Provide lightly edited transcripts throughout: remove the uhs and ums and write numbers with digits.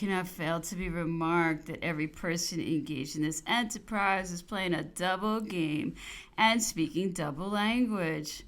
cannot fail to be remarked that every person engaged in this enterprise is playing a double game and speaking double language.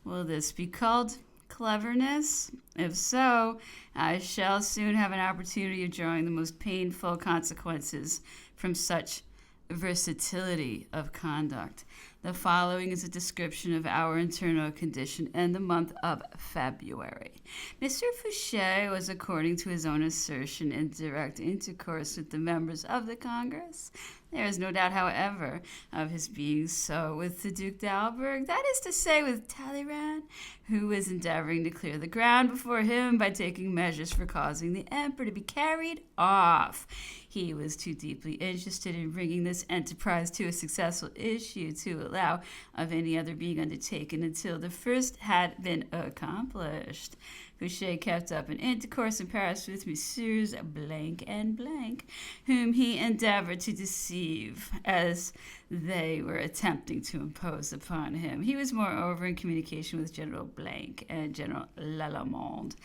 Will this be called cleverness? If so, I shall soon have an opportunity of drawing the most painful consequences from such versatility of conduct. The following is a description of our internal condition in the month of February. Mr. Fouché was, according to his own assertion, in direct intercourse with the members of the Congress. There is no doubt, however, of his being so with the Duc d'Alberg, that is to say, with Talleyrand, who was endeavoring to clear the ground before him by taking measures for causing the emperor to be carried off. He was too deeply interested in bringing this enterprise to a successful issue to allow of any other being undertaken until the first had been accomplished. Fouché kept up an intercourse in Paris with Messieurs Blank and Blank, whom he endeavored to deceive as they were attempting to impose upon him. He was moreover in communication with General Blank and General Lallemande.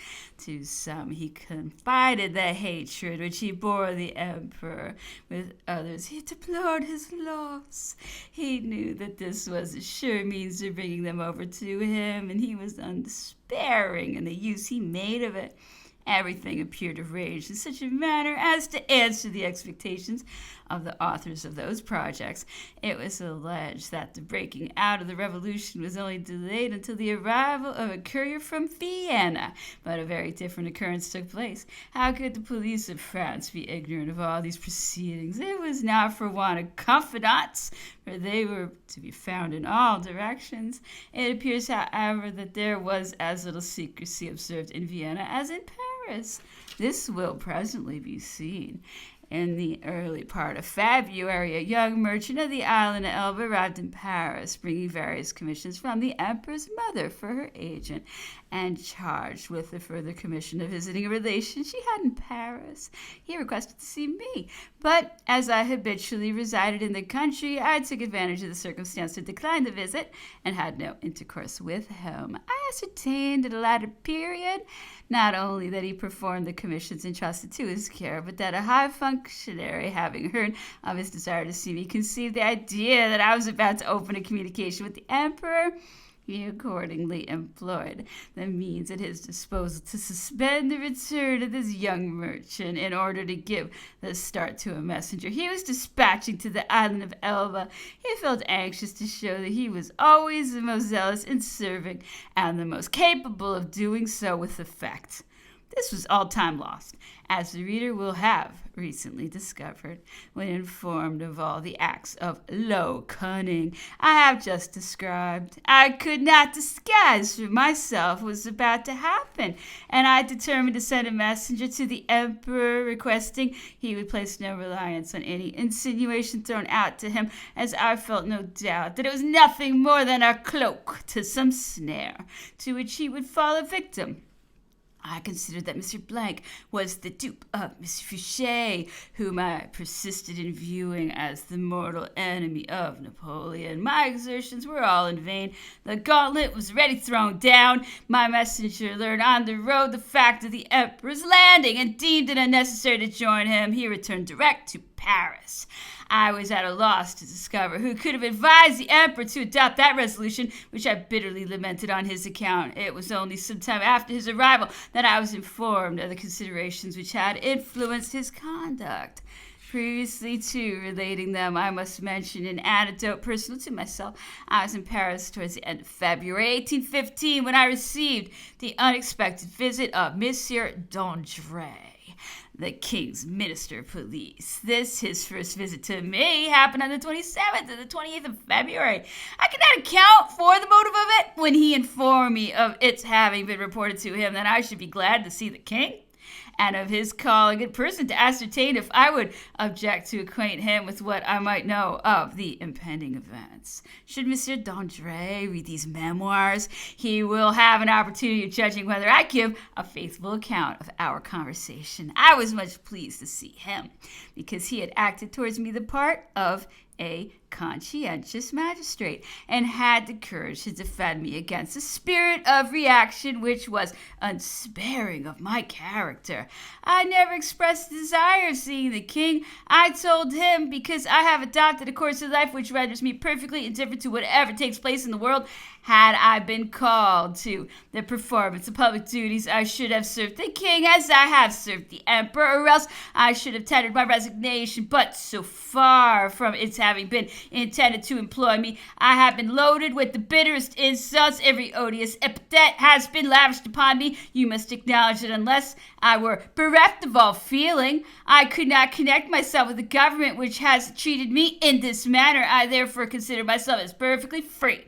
To some he confided the hatred which he bore the emperor. With others he deplored his loss. He knew that this was a sure means of bringing them over to him, and he was unsparing in the use he made of it. Everything appeared arranged in such a manner as to answer the expectations of the authors of those projects. It was alleged that the breaking out of the revolution was only delayed until the arrival of a courier from Vienna, but a very different occurrence took place. How could the police of France be ignorant of all these proceedings? It was not for want of confidants, for they were to be found in all directions. It appears, however, that there was as little secrecy observed in Vienna as in Paris. This will presently be seen. In the early part of February, a young merchant of the island of Elba arrived in Paris, bringing various commissions from the emperor's mother for her agent, and charged with the further commission of visiting a relation she had in Paris. He requested to see me, but as I habitually resided in the country, I took advantage of the circumstance to decline the visit and had no intercourse with him. I ascertained at a later period not only that he performed the commissions entrusted to his care, but that a high functionary, having heard of his desire to see me, conceived the idea that I was about to open a communication with the emperor. He accordingly employed the means at his disposal to suspend the return of this young merchant in order to give the start to a messenger he was dispatching to the island of Elba. He felt anxious to show that he was always the most zealous in serving and the most capable of doing so with effect. This was all time lost, as the reader will have recently discovered when informed of all the acts of low cunning I have just described. I could not disguise from myself what was about to happen, and I determined to send a messenger to the emperor requesting he would place no reliance on any insinuation thrown out to him, as I felt no doubt that it was nothing more than a cloak to some snare to which he would fall a victim. I considered that Mr. Blank was the dupe of Mr. Fouché, whom I persisted in viewing as the mortal enemy of Napoleon. My exertions were all in vain. The gauntlet was already thrown down. My messenger learned on the road the fact of the emperor's landing and deemed it unnecessary to join him. He returned direct to Paris. I was at a loss to discover who could have advised the emperor to adopt that resolution, which I bitterly lamented on his account. It was only some time after his arrival that I was informed of the considerations which had influenced his conduct. Previously to relating them, I must mention an anecdote personal to myself. I was in Paris towards the end of February 1815 when I received the unexpected visit of Monsieur d'André, the king's minister of police. His first visit to me, happened on the 27th and the 28th of February. I could not account for the motive of it when he informed me of its having been reported to him that I should be glad to see the king, and of his calling in person to ascertain if I would object to acquaint him with what I might know of the impending events. Should Monsieur d'André read these memoirs, he will have an opportunity of judging whether I give a faithful account of our conversation. I was much pleased to see him, because he had acted towards me the part of a conscientious magistrate, and had the courage to defend me against a spirit of reaction which was unsparing of my character. I never expressed the desire of seeing the king. I told him, because I have adopted a course of life which renders me perfectly indifferent to whatever takes place in the world. Had I been called to the performance of public duties, I should have served the king as I have served the emperor, or else I should have tendered my resignation. But so far from its having been intended to employ me, I have been loaded with the bitterest insults. Every odious epithet has been lavished upon me. You must acknowledge that unless I were bereft of all feeling, I could not connect myself with the government which has treated me in this manner. I therefore consider myself as perfectly free.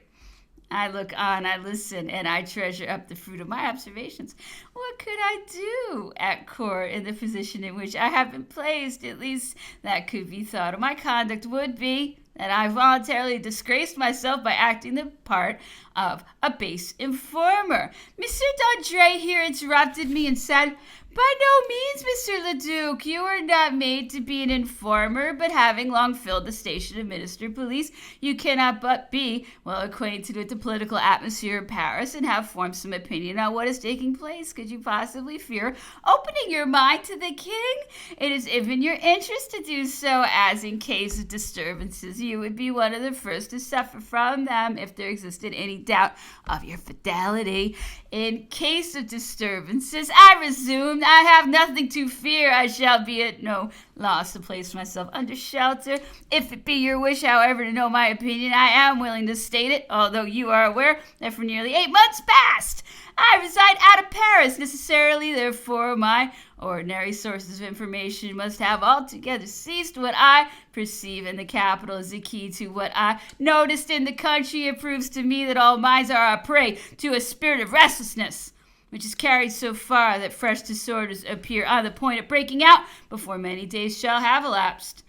I look on, I listen, and I treasure up the fruit of my observations. What could I do at court in the position in which I have been placed? At least that could be thought of. My conduct would be that I voluntarily disgraced myself by acting the part of a base informer. Monsieur d'André here interrupted me and said, "By no means, Monsieur le Duc. You are not made to be an informer, but having long filled the station of Minister of Police, you cannot but be well acquainted with the political atmosphere of Paris and have formed some opinion on what is taking place. Could you possibly fear opening your mind to the king? It is in your interest to do so, as in case of disturbances, you would be one of the first to suffer from them if there existed any doubt of your fidelity. In case of disturbances," I resumed, "I have nothing to fear. I shall be at no loss to place myself under shelter. If it be your wish, however, to know my opinion, I am willing to state it, although you are aware that for nearly 8 months past I reside out of Paris. Necessarily, therefore, my ordinary sources of information must have altogether ceased. What I perceive in the capital is the key to what I noticed in the country. It proves to me that all minds are a prey to a spirit of restlessness, which is carried so far that fresh disorders appear on the point of breaking out before many days shall have elapsed.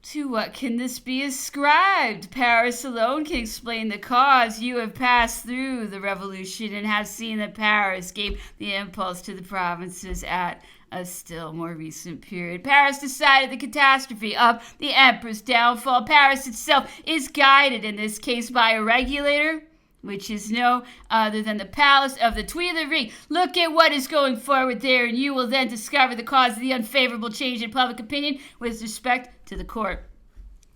To what can this be ascribed? Paris alone can explain the cause. You have passed through the revolution and have seen that Paris gave the impulse to the provinces at a still more recent period. Paris decided the catastrophe of the emperor's downfall. Paris itself is guided in this case by a regulator, which is no other than the palace of the Tuileries. Look at what is going forward there, and you will then discover the cause of the unfavorable change in public opinion with respect to the court.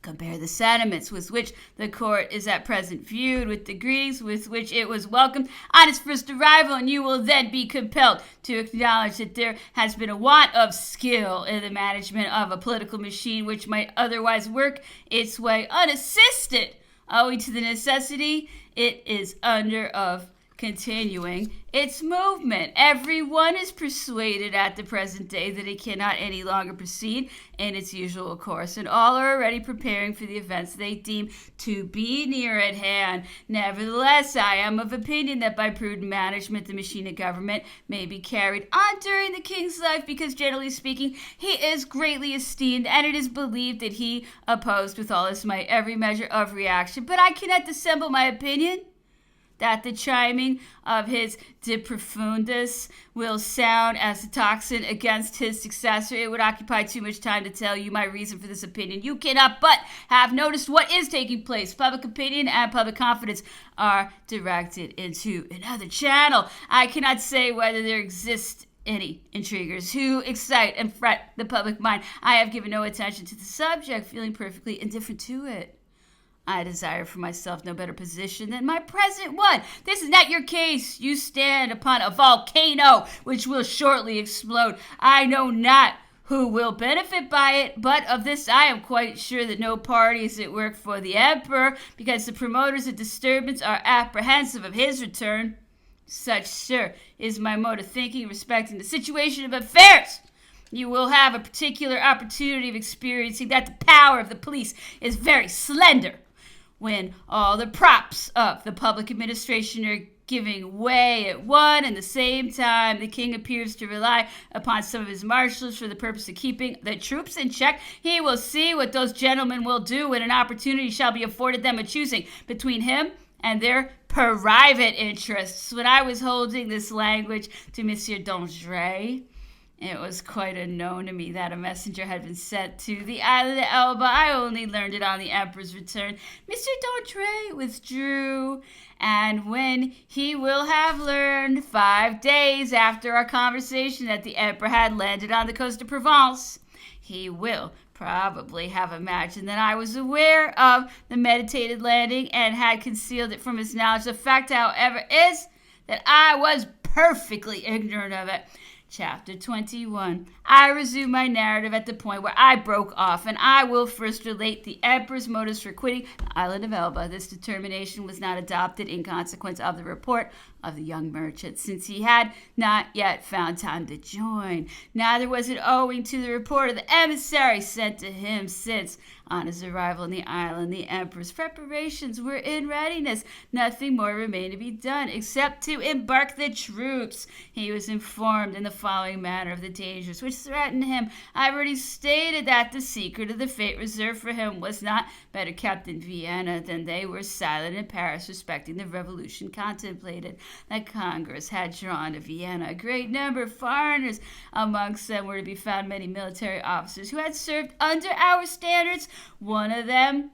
Compare the sentiments with which the court is at present viewed with the greetings with which it was welcomed on its first arrival, and you will then be compelled to acknowledge that there has been a want of skill in the management of a political machine which might otherwise work its way unassisted, owing to the necessity it is under of continuing its movement. Everyone is persuaded at the present day that it cannot any longer proceed in its usual course, and all are already preparing for the events they deem to be near at hand. Nevertheless, I am of opinion that by prudent management the machine of government may be carried on during the king's life, because generally speaking he is greatly esteemed, and it is believed that he opposed with all his might every measure of reaction. But I cannot dissemble my opinion that the chiming of his de profundis will sound as a tocsin against his successor. It would occupy too much time to tell you my reason for this opinion. You cannot but have noticed what is taking place. Public opinion and public confidence are directed into another channel. I cannot say whether there exists any intriguers who excite and fret the public mind. I have given no attention to the subject, feeling perfectly indifferent to it. I desire for myself no better position than my present one. This is not your case. You stand upon a volcano which will shortly explode. I know not who will benefit by it, but of this I am quite sure that no party is at work for the emperor, because the promoters of disturbance are apprehensive of his return. Such, sir, is my mode of thinking respecting the situation of affairs. You will have a particular opportunity of experiencing that the power of the police is very slender, when all the props of the public administration are giving way at one and the same time. The king appears to rely upon some of his marshals for the purpose of keeping the troops in check. He will see what those gentlemen will do when an opportunity shall be afforded them of choosing between him and their private interests. When I was holding this language to Monsieur d'André, It was quite unknown to me that a messenger had been sent to the island of Elba. I only learned it on the Emperor's return. Mr. D'Andre withdrew, and when he will have learned 5 days after our conversation that the Emperor had landed on the coast of Provence, he will probably have imagined that I was aware of the meditated landing and had concealed it from his knowledge. The fact, however, is that I was perfectly ignorant of it. Chapter 21. I resume my narrative at the point where I broke off, and I will first relate the Emperor's motives for quitting the island of Elba. This determination was not adopted in consequence of the report of the young merchant, since he had not yet found time to join. Neither was it owing to the report of the emissary sent to him, since, on his arrival in the island, the Emperor's preparations were in readiness. Nothing more remained to be done except to embark the troops. He was informed in the following manner of the dangers which threatened him. I have already stated that the secret of the fate reserved for him was not better kept in Vienna than they were silent in Paris respecting the revolution contemplated. That Congress had drawn to Vienna a great number of foreigners. Amongst them were to be found many military officers who had served under our standards. One of them,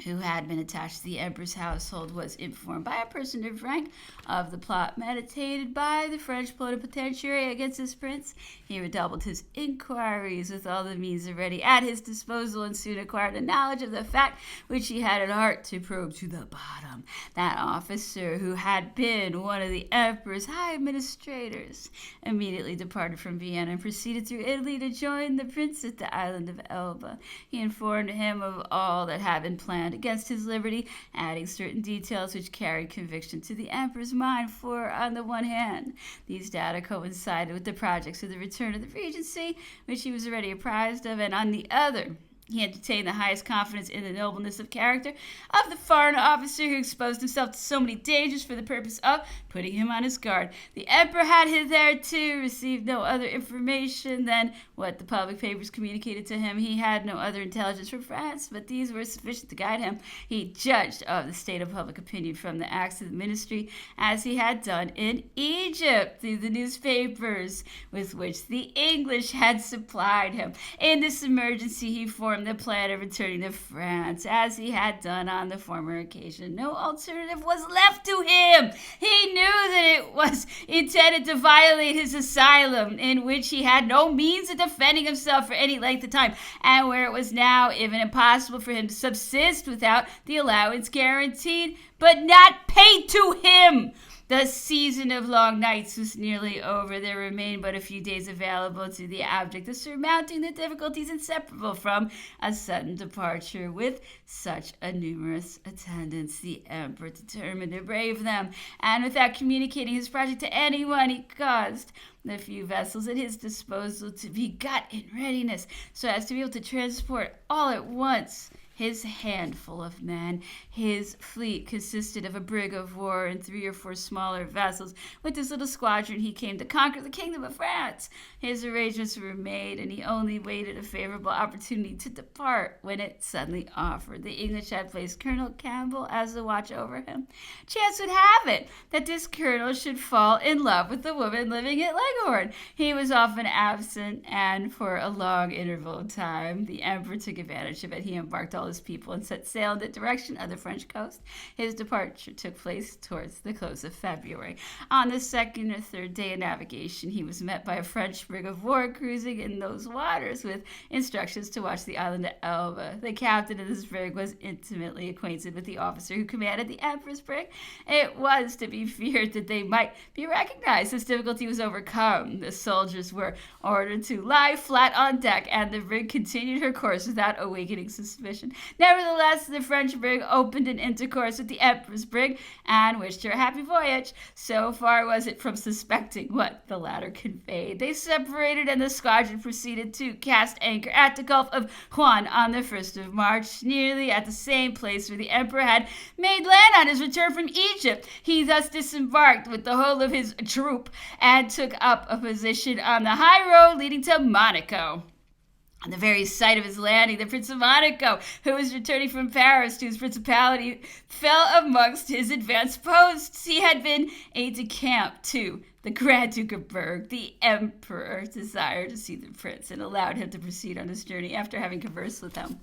who had been attached to the Emperor's household, was informed by a person of rank of the plot meditated by the French plenipotentiary against this prince. He redoubled his inquiries with all the means already at his disposal, and soon acquired a knowledge of the fact which he had at heart to probe to the bottom. That officer, who had been one of the Emperor's high administrators, immediately departed from Vienna and proceeded through Italy to join the prince at the island of Elba. He informed him of all that had been planned against his liberty, adding certain details which carried conviction to the Emperor's mind, for, on the one hand, these data coincided with the projects of the return of the Regency, which he was already apprised of, and on the other, he entertained the highest confidence in the nobleness of character of the foreign officer who exposed himself to so many dangers for the purpose of putting him on his guard. The Emperor had hitherto received no other information than what the public papers communicated to him. He had no other intelligence from France, but these were sufficient to guide him. He judged of the state of public opinion from the acts of the ministry, as he had done in Egypt through the newspapers with which the English had supplied him. In this emergency, he formed the plan of returning to France, as he had done on the former occasion. No alternative was left to him. He knew that it was intended to violate his asylum, in which he had no means of defending himself for any length of time, and where it was now even impossible for him to subsist without the allowance guaranteed, but not paid to him. The season of long nights was nearly over. There remained but a few days available to the object of surmounting the difficulties inseparable from a sudden departure. With such a numerous attendants, the Emperor determined to brave them, and without communicating his project to anyone, he caused the few vessels at his disposal to be got in readiness, so as to be able to transport all at once his handful of men. His fleet consisted of a brig of war and 3 or 4 smaller vessels. With this little squadron, he came to conquer the kingdom of France. His arrangements were made, and he only waited a favorable opportunity to depart when it suddenly offered. The English had placed Colonel Campbell as the watch over him. Chance would have it that this colonel should fall in love with the woman living at Leghorn. He was often absent, and for a long interval of time, the Emperor took advantage of it. He embarked all his people and set sail in the direction of the French coast. His departure took place towards the close of February. On the 2nd or 3rd day of navigation, he was met by a French brig of war cruising in those waters, with instructions to watch the island of Elba. The captain of this brig was intimately acquainted with the officer who commanded the Emperor's brig. It was to be feared that they might be recognized. This difficulty was overcome. The soldiers were ordered to lie flat on deck, and the brig continued her course without awakening suspicion. Nevertheless, the French brig opened an intercourse with the Emperor's brig and wished her a happy voyage. So far was it from suspecting what the latter conveyed. They separated, and the squadron proceeded to cast anchor at the Gulf of Juan on the 1st of March, nearly at the same place where the Emperor had made land on his return from Egypt. He thus disembarked with the whole of his troop and took up a position on the high road leading to Monaco. On the very sight of his landing, the Prince of Monaco, who was returning from Paris to his principality, fell amongst his advanced posts. He had been aide-de-camp to The Grand Duke of Berg, the emperor, desired to see the prince and allowed him to proceed on his journey after having conversed with him.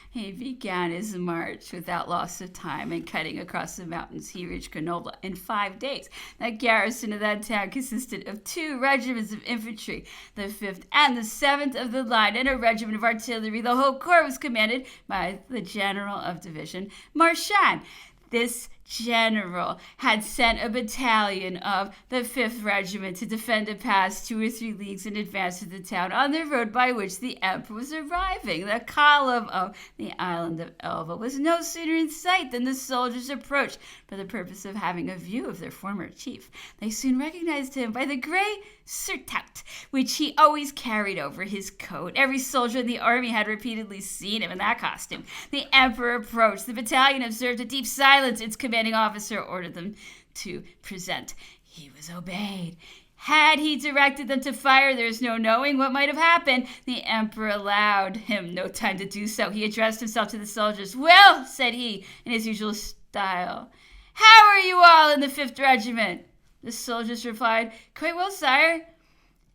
He began his march without loss of time, and cutting across the mountains, he reached Grenoble in 5 days. The garrison of that town consisted of 2 regiments of infantry, the 5th and the 7th of the line, and a regiment of artillery. The whole corps was commanded by the general of division, Marchand. This general had sent a battalion of the 5th Regiment to defend a pass 2 or 3 leagues in advance of the town on the road by which the emperor was arriving. The column of the island of Elba was no sooner in sight than the soldiers approached for the purpose of having a view of their former chief. They soon recognized him by the gray surtout which he always carried over his coat. Every soldier in the army had repeatedly seen him in that costume. The emperor approached. The battalion observed a deep silence. Its commanding officer ordered them to present. He was obeyed. Had he directed them to fire, there's no knowing what might have happened. The emperor allowed him no time to do so. He addressed himself to the soldiers. "Well," said he, in his usual style, "how are you all in the 5th Regiment?" The soldiers replied, "Quite well, sire."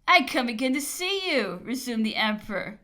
"I come again to see you," resumed the emperor.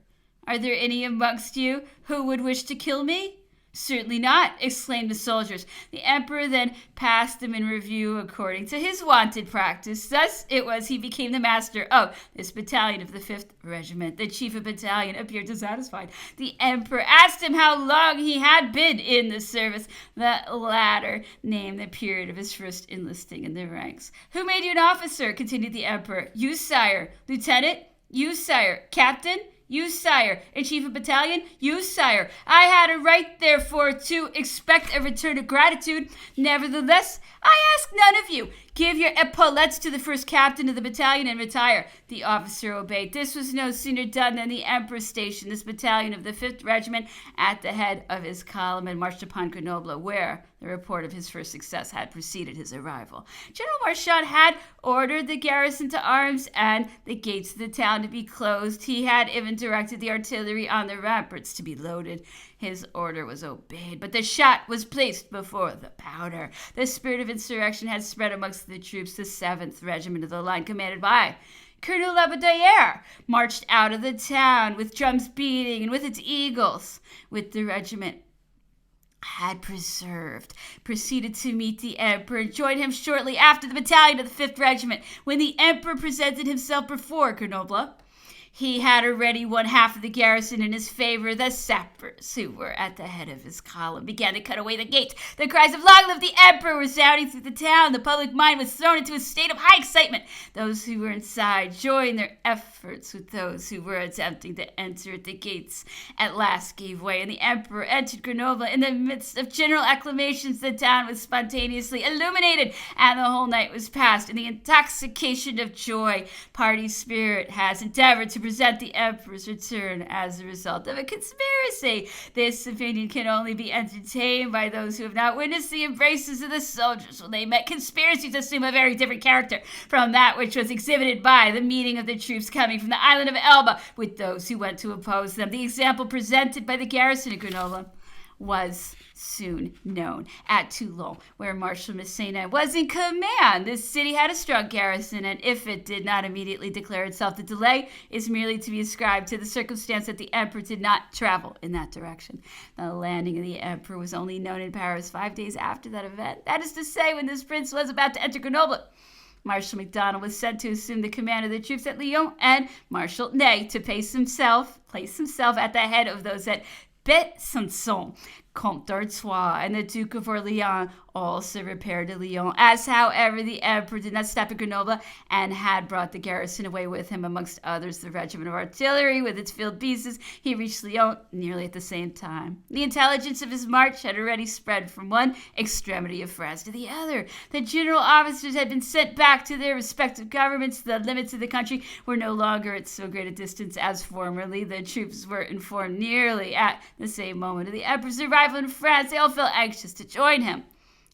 "Are there any amongst you who would wish to kill me?" "Certainly not," exclaimed the soldiers. The emperor then passed them in review according to his wonted practice. Thus it was he became the master of this battalion of the 5th Regiment. The chief of battalion appeared dissatisfied. The emperor asked him how long he had been in the service. The latter named the period of his first enlisting in the ranks. "Who made you an officer?" continued the emperor. "You, sire." "Lieutenant?" "You, sire." "Captain?" "You, sire." "And chief of battalion?" "You, sire." "I had a right, therefore, to expect a return of gratitude. Nevertheless, I ask none of you. Give your epaulettes to the first captain of the battalion and retire." The officer obeyed. This was no sooner done than the emperor stationed this battalion of the 5th Regiment at the head of his column and marched upon Grenoble, where the report of his first success had preceded his arrival. General Marchand had ordered the garrison to arms and the gates of the town to be closed. He had even directed the artillery on the ramparts to be loaded. His order was obeyed, but the shot was placed before the powder. The spirit of insurrection had spread amongst the troops. The 7th Regiment of the line, commanded by Colonel Elba, marched out of the town with drums beating and with its eagles. With the regiment had proceeded to meet the emperor and joined him shortly after the battalion of the 5th Regiment. When the emperor presented himself before Grenoble, he had already won half of the garrison in his favor. The sappers, who were at the head of his column, began to cut away the gate. The cries of "Long live the emperor" were sounding through the town. The public mind was thrown into a state of high excitement. Those who were inside joined their efforts with those who were attempting to enter at the gates. At last gave way, and the emperor entered Grenoble. In the midst of general acclamations, the town was spontaneously illuminated, and the whole night was passed in the intoxication of joy. Party spirit has endeavored to present the emperor's return as a result of a conspiracy. This opinion can only be entertained by those who have not witnessed the embraces of the soldiers when they met. Conspiracies assume a very different character from that which was exhibited by the meeting of the troops coming from the island of Elba with those who went to oppose them. The example presented by the garrison of Grenoble was soon known. At Toulon, where Marshal Massena was in command, this city had a strong garrison, and if it did not immediately declare itself, the delay is merely to be ascribed to the circumstance that the emperor did not travel in that direction. The landing of the emperor was only known in Paris 5 days after that event. That is to say, when this prince was about to enter Grenoble. Marshal Macdonald was sent to assume the command of the troops at Lyon, and Marshal Ney to place himself at the head of those at Besançon. Comte d'Artois and the Duke of Orleans also repaired to Lyon. As, however, the emperor did not stop at Grenoble and had brought the garrison away with him, amongst others the regiment of artillery with its field pieces, he reached Lyon nearly at the same time. The intelligence of his march had already spread from one extremity of France to the other. The general officers had been sent back to their respective governments. The limits of the country were no longer at so great a distance as formerly. The troops were informed nearly at the same moment of the emperor's arrival in France. They all felt anxious to join him.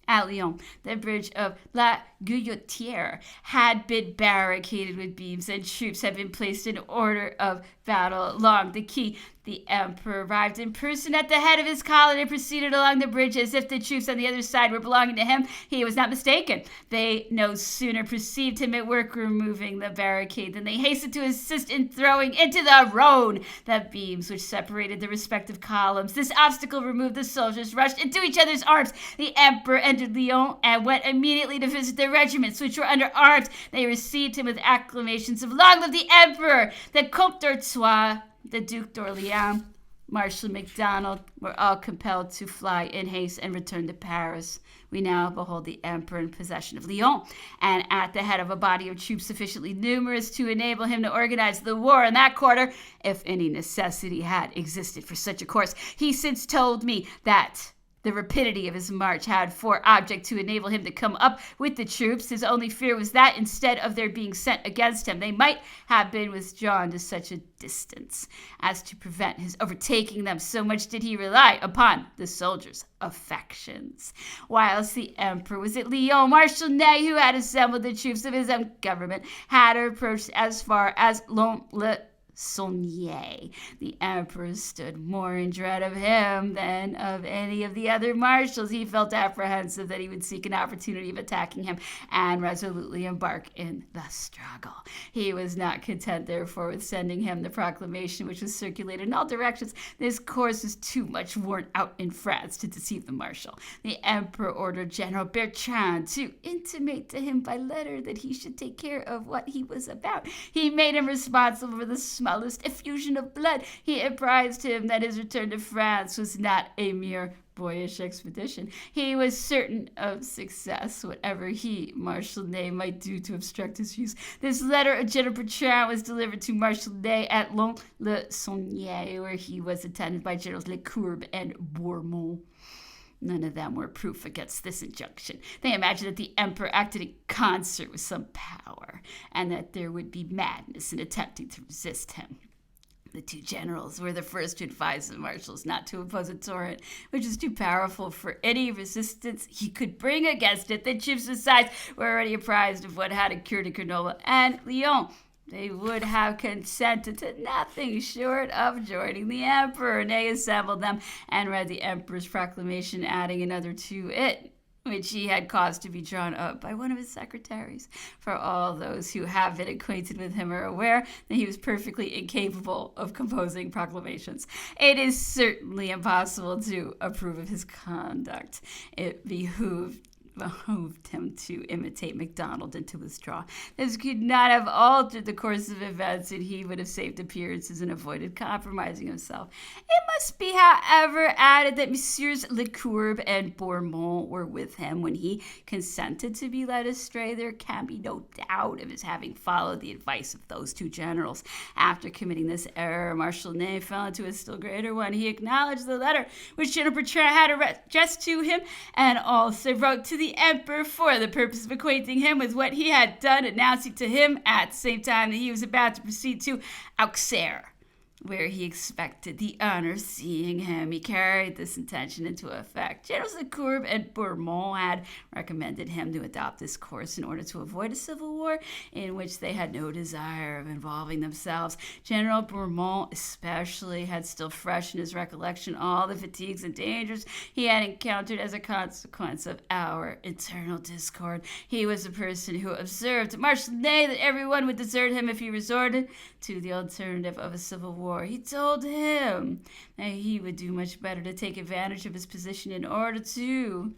At Lyon, the bridge of La Guillotière had been barricaded with beams, and troops had been placed in order of battle along the quay. The emperor arrived in person at the head of his column and proceeded along the bridge as if the troops on the other side were belonging to him. He was not mistaken. They no sooner perceived him at work removing the barricade than they hastened to assist in throwing into the road the beams which separated the respective columns. This obstacle removed, the soldiers rushed into each other's arms. The emperor entered Lyon and went immediately to visit the regiments which were under arms. They received him with acclamations of "Long live the emperor!" The Comte d'Artois, the Duke d'Orléans, Marshal MacDonald were all compelled to fly in haste and return to Paris. We now behold the emperor in possession of Lyon and at the head of a body of troops sufficiently numerous to enable him to organize the war in that quarter, if any necessity had existed for such a course. He since told me that the rapidity of his march had for object to enable him to come up with the troops. His only fear was that, instead of their being sent against him, they might have been withdrawn to such a distance as to prevent his overtaking them. So much did he rely upon the soldiers' affections. Whilst the emperor was at Lyon, Marshal Ney, who had assembled the troops of his own government, had approached as far as Lons-le-Saunier. The emperor stood more in dread of him than of any of the other marshals. He felt apprehensive that he would seek an opportunity of attacking him and resolutely embark in the struggle. He was not content, therefore, with sending him the proclamation which was circulated in all directions. This course was too much worn out in France to deceive the marshal. The emperor ordered General Bertrand to intimate to him by letter that he should take care of what he was about. He made him responsible for the smallest effusion of blood. He apprised him that his return to France was not a mere boyish expedition. He was certain of success, whatever he, Marshal Ney, might do to obstruct his views. This letter of General Bertrand was delivered to Marshal Ney at Lons-le-Saunier, where he was attended by Generals Lecourbe and Bourmont. None of them were proof against this injunction. They imagined that the emperor acted in concert with some power, and that there would be madness in attempting to resist him. The two generals were the first to advise the marshals not to oppose a torrent which was too powerful for any resistance he could bring against it. The troops besides were already apprised of what had occurred at Grenoble and Lyon. They would have consented to nothing short of joining the emperor. Ney assembled them and read the emperor's proclamation, adding another to it, which he had caused to be drawn up by one of his secretaries. For all those who have been acquainted with him are aware that he was perfectly incapable of composing proclamations. It is certainly impossible to approve of his conduct. It behooved him to imitate MacDonald and to withdraw. This could not have altered the course of events, and he would have saved appearances and avoided compromising himself. It must be, however, added that Messieurs Lecourbe and Bourmont were with him when he consented to be led astray. There can be no doubt of his having followed the advice of those two generals. After committing this error, Marshal Ney fell into a still greater one. He acknowledged the letter which General Bertrand had addressed to him, and also wrote to the emperor for the purpose of acquainting him with what he had done, announcing to him at the same time that he was about to proceed to Auxerre, where he expected the honor of seeing him. He carried this intention into effect. Generals Lecourbe and Bourmont had recommended him to adopt this course in order to avoid a civil war in which they had no desire of involving themselves. General Bourmont especially had still fresh in his recollection all the fatigues and dangers he had encountered as a consequence of our internal discord. He was a person who observed Marshal Ney that everyone would desert him if he resorted to the alternative of a civil war. He told him that he would do much better to take advantage of his position in order to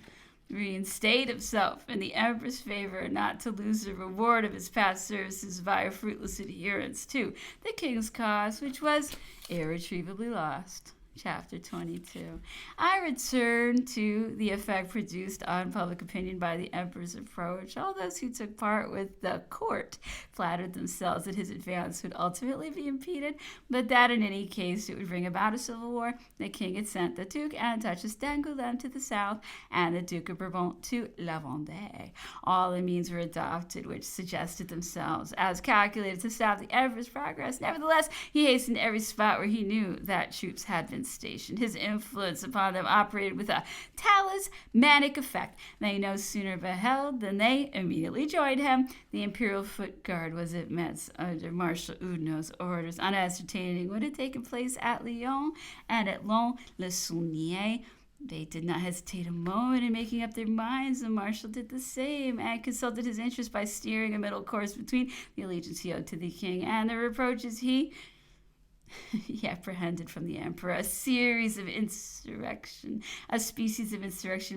reinstate himself in the emperor's favor and not to lose the reward of his past services by a fruitless adherence to the king's cause, which was irretrievably lost. Chapter 22. I return to the effect produced on public opinion by the emperor's approach. All those who took part with the court flattered themselves that his advance would ultimately be impeded, but that in any case it would bring about a civil war. The king had sent the Duke and Duchess d'Angoulême to the south, and the Duke of Bourbon to La Vendée. All the means were adopted which suggested themselves as calculated to stop the emperor's progress. Nevertheless, he hastened to every spot where he knew that troops had been station. His influence upon them operated with a talismanic effect. They no sooner beheld than they immediately joined him. The Imperial Foot Guard was at Metz under Marshal Oudinot's orders on ascertaining what had taken place at Lyon and at Lons-le-Saunier. They did not hesitate a moment in making up their minds. The marshal did the same and consulted his interest by steering a middle course between the allegiance he owed to the king and the reproaches he apprehended from the emperor. A species of insurrection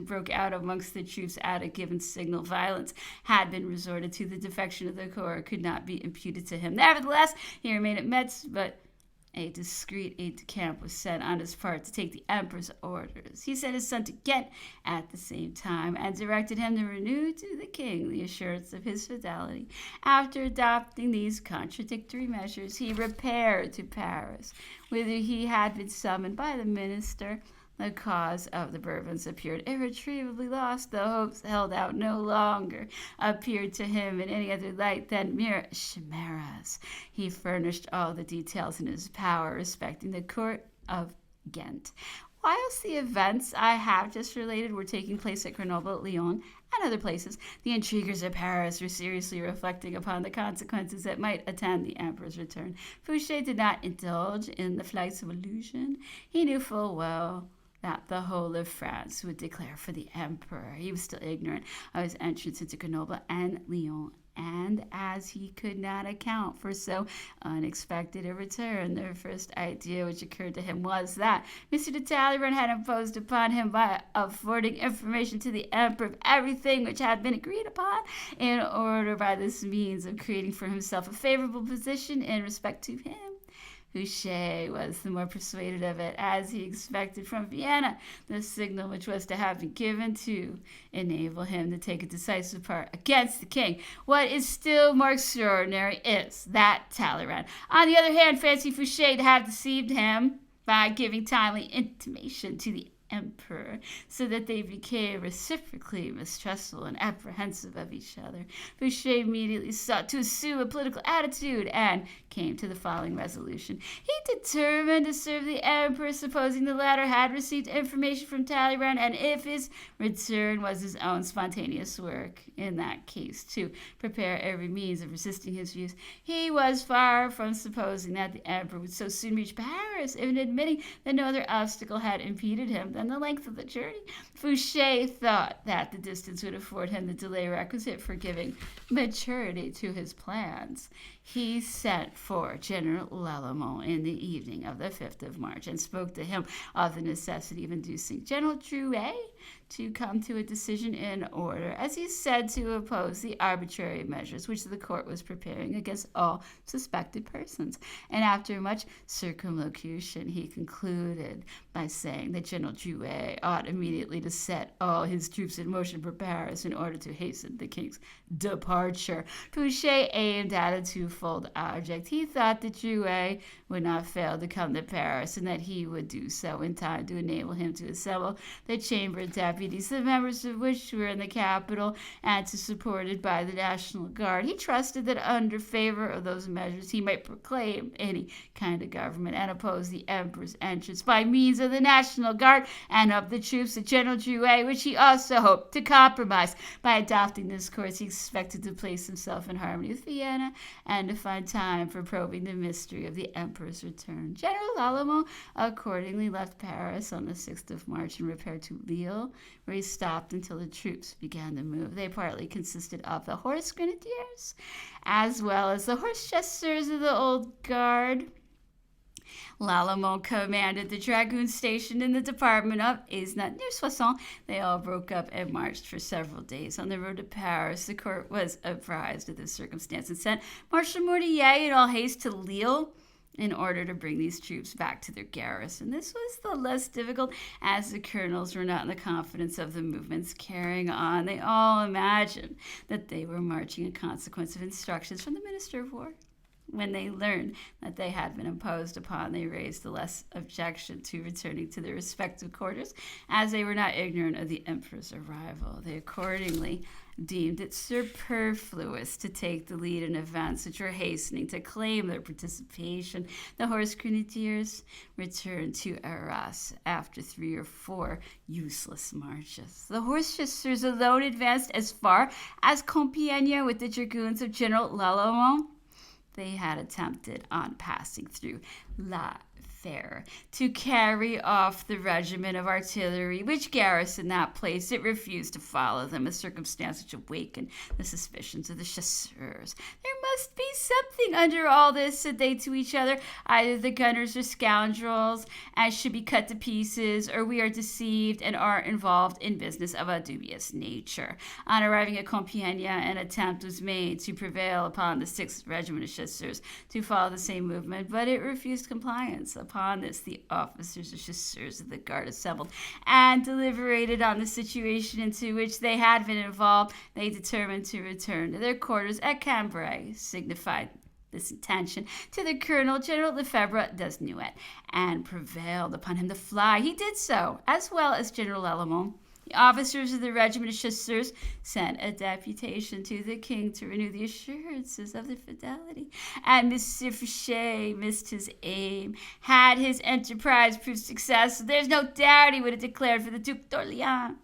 broke out amongst the troops at a given signal. Violence had been resorted to. The defection of the corps could not be imputed to him. Nevertheless, he remained at Metz, but a discreet aide-de-camp was sent on his part to take the emperor's orders. He sent his son to Ghent at the same time and directed him to renew to the king the assurance of his fidelity. After adopting these contradictory measures, he repaired to Paris, whither he had been summoned by the minister. The cause of the Bourbons appeared irretrievably lost. The hopes held out no longer appeared to him in any other light than mere chimeras. He furnished all the details in his power respecting the court of Ghent. Whilst the events I have just related were taking place at Grenoble, Lyon, and other places, the intriguers at Paris were seriously reflecting upon the consequences that might attend the emperor's return. Fouché did not indulge in the flights of illusion. He knew full well that the whole of France would declare for the emperor. He was still ignorant of his entrance into Grenoble and Lyon, and as he could not account for so unexpected a return, the first idea which occurred to him was that M. de Talleyrand had imposed upon him by affording information to the emperor of everything which had been agreed upon, in order by this means of creating for himself a favorable position in respect to him. Fouché was the more persuaded of it, as he expected from Vienna the signal which was to have been given to enable him to take a decisive part against the king. What is still more extraordinary is that Talleyrand, on the other hand, fancied Fouché to have deceived him by giving timely intimation to the emperor, so that they became reciprocally mistrustful and apprehensive of each other. Fouché immediately sought to assume a political attitude and came to the following resolution. He determined to serve the emperor, supposing the latter had received information from Talleyrand, and if his return was his own spontaneous work, in that case, to prepare every means of resisting his views. He was far from supposing that the emperor would so soon reach Paris, even admitting that no other obstacle had impeded him than the length of the journey. Fouché thought that the distance would afford him the delay requisite for giving maturity to his plans. He sent for General Lalemant in the evening of the 5th of March and spoke to him of the necessity of inducing General Drouet to come to a decision in order, as he said, to oppose the arbitrary measures which the court was preparing against all suspected persons. And after much circumlocution, he concluded by saying that General Drouet ought immediately to set all his troops in motion for Paris in order to hasten the king's departure. Fouché aimed at a twofold object. He thought that Drouet would not fail to come to Paris, and that he would do so in time to enable him to assemble the Chamber of Deputies, the members of which were in the capital, and to supported by the National Guard. He trusted that under favor of those measures he might proclaim any kind of government and oppose the emperor's entrance by means of the National Guard and of the troops of General Drouet, which he also hoped to compromise. By adopting this course, he expected to place himself in harmony with Vienna and to find time for probing the mystery of the emperor's return. General Lalemant accordingly left Paris on the 6th of March and repaired to Lille, where he stopped until the troops began to move. They partly consisted of the horse grenadiers, as well as the horse chasseurs of the old guard. Lalemant commanded the dragoon stationed in the department of Aisne near Soissons. They all broke up and marched for several days on the road to Paris. The court was apprised of this circumstance and sent Marshal Mortier in all haste to Lille in order to bring these troops back to their garrison. This was the less difficult, as the colonels were not in the confidence of the movements carrying on. They all imagined that they were marching in consequence of instructions from the Minister of War. When they learned that they had been imposed upon, they raised the less objection to returning to their respective quarters, as they were not ignorant of the emperor's arrival. They accordingly deemed it superfluous to take the lead in events which were hastening to claim their participation. The horse grenadiers returned to Arras after 3 or 4 useless marches. The horse chasseurs alone advanced as far as Compiègne with the dragoons of General Lalemant. They had attempted on passing through La Fère to carry off the regiment of artillery which garrisoned that place. It refused to follow them, a circumstance which awakened the suspicions of the chasseurs. There must be something under all this, said they to each other. Either the gunners are scoundrels and should be cut to pieces, or we are deceived and are involved in business of a dubious nature. On arriving at Compiègne, an attempt was made to prevail upon the 6th Regiment of Chasseurs to follow the same movement, but it refused compliance. Upon this, the officers of chasseurs of the guard assembled and deliberated on the situation into which they had been involved. They determined to return to their quarters at Cambrai, signified this intention to the Colonel, General Lefebvre Desnouettes, and prevailed upon him to fly. He did so, as well as General Lalemant. The officers of the regiment of chasseurs sent a deputation to the king to renew the assurances of their fidelity, and Monsieur Fouché missed his aim. Had his enterprise proved successful, there's no doubt he would have declared for the Duc d'Orléans.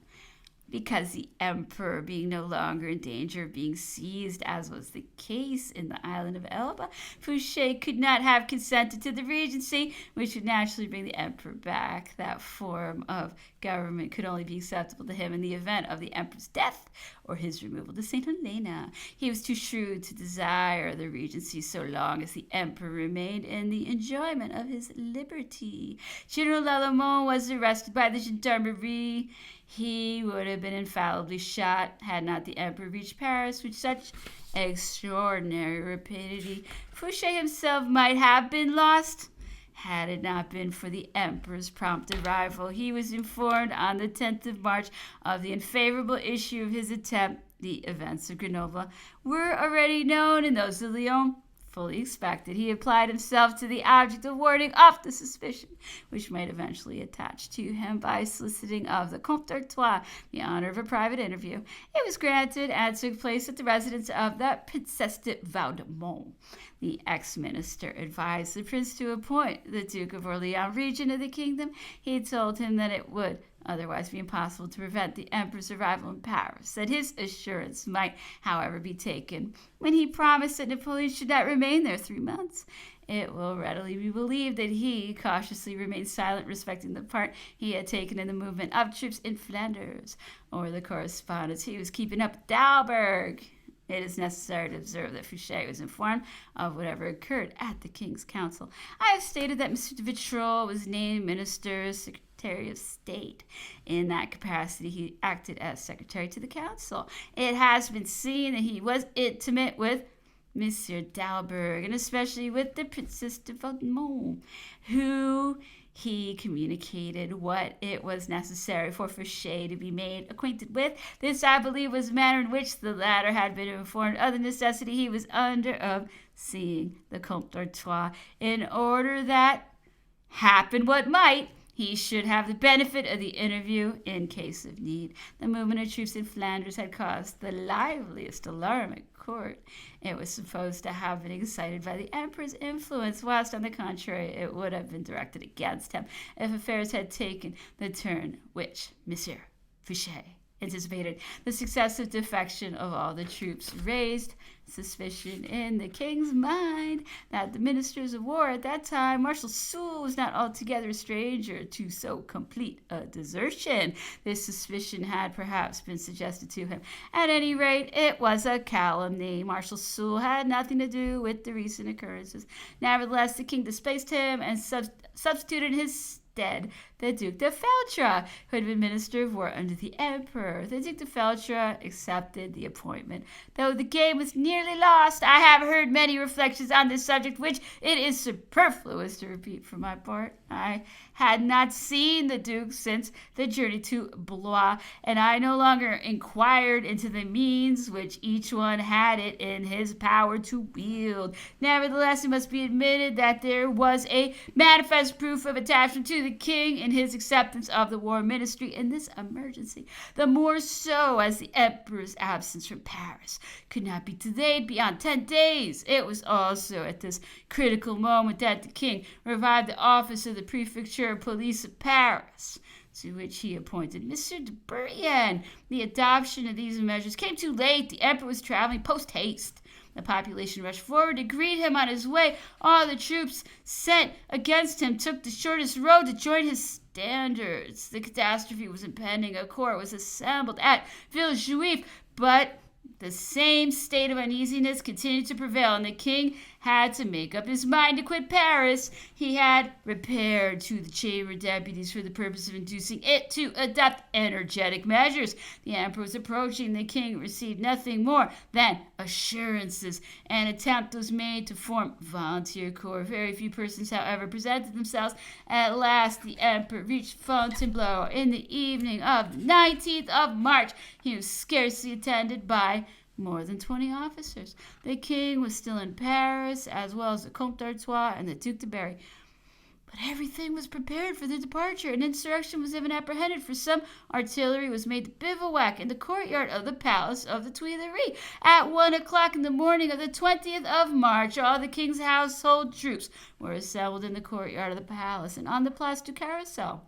Because the emperor, being no longer in danger of being seized, as was the case in the island of Elba, Fouché could not have consented to the regency, which would naturally bring the emperor back. That form of government could only be acceptable to him in the event of the emperor's death or his removal to St. Helena. He was too shrewd to desire the regency so long as the emperor remained in the enjoyment of his liberty. General Lalemant was arrested by the gendarmerie. He would have been infallibly shot had not the emperor reached Paris with such extraordinary rapidity. Fouché himself might have been lost had it not been for the emperor's prompt arrival. He was informed on the 10th of March of the unfavorable issue of his attempt. The events of Grenoble were already known, and those of Lyon fully expected. He applied himself to the object of warding off the suspicion which might eventually attach to him by soliciting of the Comte d'Artois the honor of a private interview. It was granted and took place at the residence of the Princesse de Vaudemont. The ex-minister advised the prince to appoint the Duke of Orleans regent of the kingdom. He told him that it would otherwise be impossible to prevent the emperor's arrival in Paris, that his assurance might, however, be taken when he promised that Napoleon should not remain there 3 months. It will readily be believed that he cautiously remained silent respecting the part he had taken in the movement of troops in Flanders, or the correspondence he was keeping up at Dalberg. It is necessary to observe that Fouché was informed of whatever occurred at the King's Council. I have stated that M. de Vitrolles was named Minister, Secretary of State. In that capacity, he acted as Secretary to the Council. It has been seen that he was intimate with Monsieur d'Alberg, and especially with the Princesse de Vaudemont, who he communicated what it was necessary for Fouché to be made acquainted with. This, I believe, was the manner in which the latter had been informed of the necessity he was under of seeing the Comte d'Artois, in order that, happen what might, he should have the benefit of the interview in case of need. The movement of troops in Flanders had caused the liveliest alarm at court. It was supposed to have been excited by the emperor's influence, whilst on the contrary it would have been directed against him if affairs had taken the turn which Monsieur Fouché anticipated. The successive defection of all the troops raised suspicion in the king's mind that the ministers of war at that time, Marshal Soult, was not altogether a stranger to so complete a desertion. This suspicion had perhaps been suggested to him. At any rate, it was a calumny. Marshal Soult had nothing to do with the recent occurrences. Nevertheless, the king displaced him and substituted his stead the Duc de Feltre, who had been Minister of War under the Emperor. The Duc de Feltre accepted the appointment. Though the game was nearly lost, I have heard many reflections on this subject, which it is superfluous to repeat for my part. I had not seen the Duke since the journey to Blois, and I no longer inquired into the means which each one had it in his power to wield. Nevertheless, it must be admitted that there was a manifest proof of attachment to the king in his acceptance of the war ministry in this emergency, the more so as the emperor's absence from Paris could not be delayed beyond 10 days. It was also at this critical moment that the king revived the office of the Prefecture of Police of Paris, to which he appointed Monsieur de Bourrienne. The adoption of these measures came too late. The emperor was traveling post-haste. The population rushed forward to greet him on his way. All the troops sent against him took the shortest road to join his standards. The catastrophe was impending. A court was assembled at Villejuif, but the same state of uneasiness continued to prevail, and the king had to make up his mind to quit Paris. He had repaired to the Chamber of Deputies for the purpose of inducing it to adopt energetic measures. The emperor was approaching. The king received nothing more than assurances. An attempt was made to form volunteer corps. Very few persons, however, presented themselves. At last, the emperor reached Fontainebleau in the evening of the 19th of March. He was scarcely attended by more than 20 officers. The king was still in Paris, as well as the Comte d'Artois and the Duc de Berry. But everything was prepared for their departure. An insurrection was even apprehended, for some artillery was made to bivouac in the courtyard of the Palace of the Tuileries. At 1 o'clock in the morning of the 20th of March, all the king's household troops were assembled in the courtyard of the palace and on the Place du Carrousel.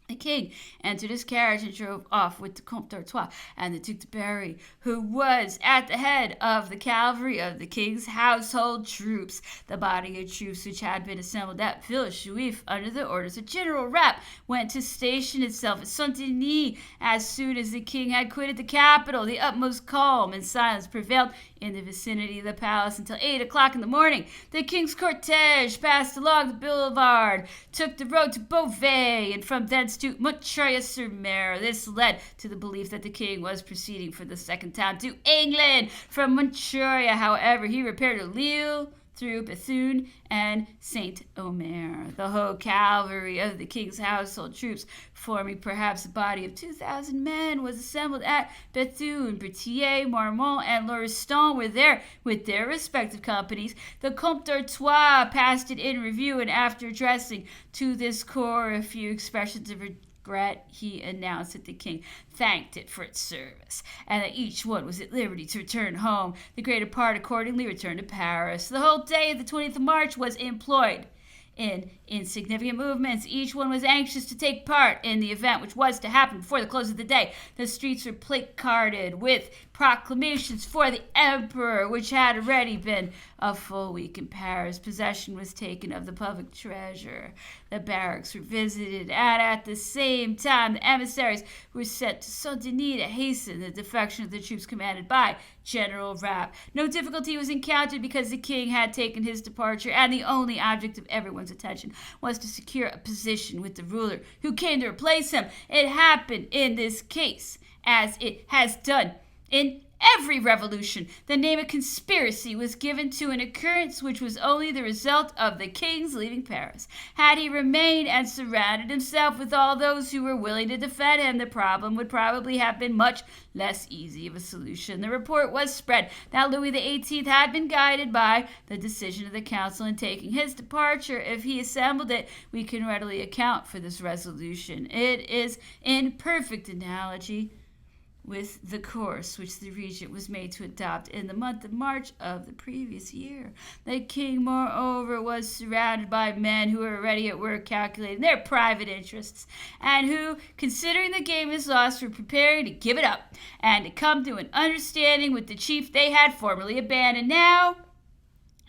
The king entered his carriage and drove off with the Comte d'Artois and the Duc de Berry, who was at the head of the cavalry of the king's household troops. The body of troops which had been assembled at Villejuif under the orders of General Rapp went to station itself at Saint-Denis. As soon as the king had quitted the capital, the utmost calm and silence prevailed in the vicinity of the palace until 8 o'clock in the morning. The king's cortege passed along the boulevard, took the road to Beauvais, and from thence to Montreuil-sur-Mer. This led to the belief that the king was proceeding for the second time to England. From Montreuil, however, he repaired to Lille, through Bethune and Saint-Omer. The whole cavalry of the king's household troops, forming perhaps a body of 2,000 men, was assembled at Bethune. Berthier, Marmont, and Lauriston were there with their respective companies. The Comte d'Artois passed it in review, and after addressing to this corps a few expressions of regret, he announced that the king thanked it for its service, and that each one was at liberty to return home. The greater part accordingly returned to Paris. The whole day of the 20th of March was employed in insignificant movements. Each one was anxious to take part in the event which was to happen before the close of the day. The streets were placarded with proclamations for the emperor, which had already been a full week in Paris. Possession was taken of the public treasure. The barracks were visited, and at the same time the emissaries were sent to Saint-Denis to hasten the defection of the troops commanded by General Rapp. No difficulty was encountered because the king had taken his departure, and the only object of everyone's attention was to secure a position with the ruler who came to replace him. It happened in this case, as it has done in every revolution. The name of conspiracy was given to an occurrence which was only the result of the king's leaving Paris. Had he remained and surrounded himself with all those who were willing to defend him, the problem would probably have been much less easy of a solution. The report was spread that Louis XVIII had been guided by the decision of the council in taking his departure. If he assembled it, we can readily account for this resolution. It is in perfect analogy with the course which the regent was made to adopt in the month of March of the previous year. The king, moreover, was surrounded by men who were already at work calculating their private interests, and who, considering the game is lost, were preparing to give it up and to come to an understanding with the chief they had formerly abandoned. Now,